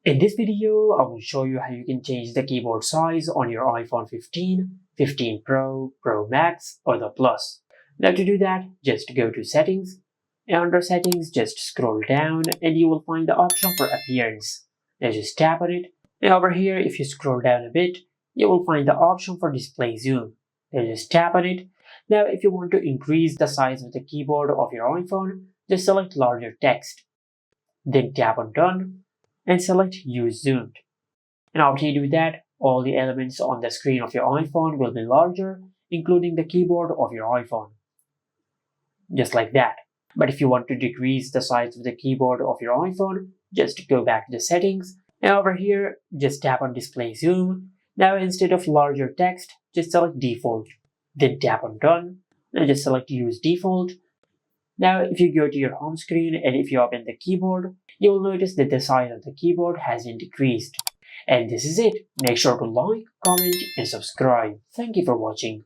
In this video, I will show you how you can change the keyboard size on your iPhone 15, 15 Pro, Pro Max, or the Plus. Now to do that, just go to Settings, and under Settings, just scroll down and you will find the option for Appearance. Now just tap on it, and over here, if you scroll down a bit, you will find the option for Display Zoom. Now just tap on it. Now if you want to increase the size of the keyboard of your iPhone, just select Larger Text. Then tap on Done and select Use Zoomed. And after you do that, all the elements on the screen of your iPhone will be larger, including the keyboard of your iPhone. Just like that. But if you want to decrease the size of the keyboard of your iPhone, just go back to the settings, and over here, just tap on Display Zoom. Now instead of larger text, just select Default. Then tap on Done, and just select Use Default. Now if you go to your home screen and if you open the keyboard, you will notice that the size of the keyboard has been decreased. And this is it. Make sure to like, comment, and subscribe. Thank you for watching.